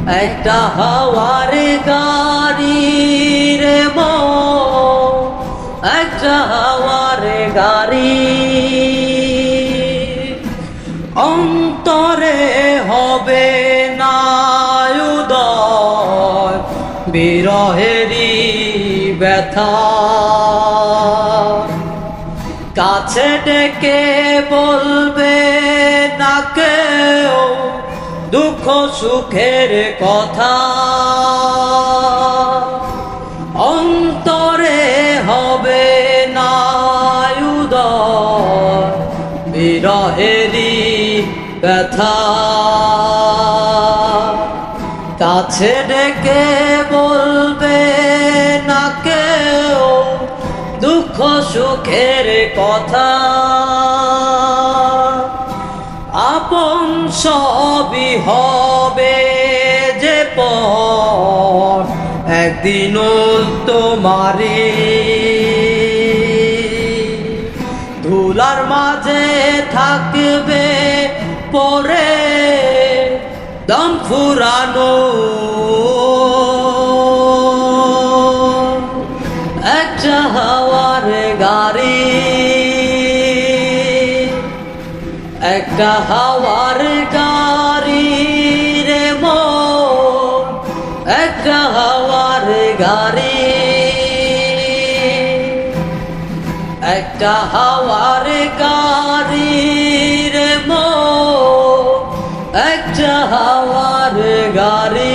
একটা হাওয়ার গাড়ি রে মন, একটা হাওয়ার গাড়ি। অন্তরে হবে না উদয় বিরহেরই ব্যথা। কাছে ডেকে বলবে না কেউ দুঃখ সুখের কথা। অন্তরে হবে না উদয় বিরহেরই ব্যথা। কাছে ডেকে বলবে না কেউ দুঃখ সুখের কথা। আপন সবই হবে যে পর একদিন তোমারি। ধুলার মাঝে থাকবে পরে দম ফুরানো একটা হাওয়ার গাড়ি। একটা হাওয়ার গাড়ি রে মন, একটা হাওয়ার গাড়ি। একটা হাওয়ার গাড়ি রে মন, একটা হাওয়ার গাড়ি।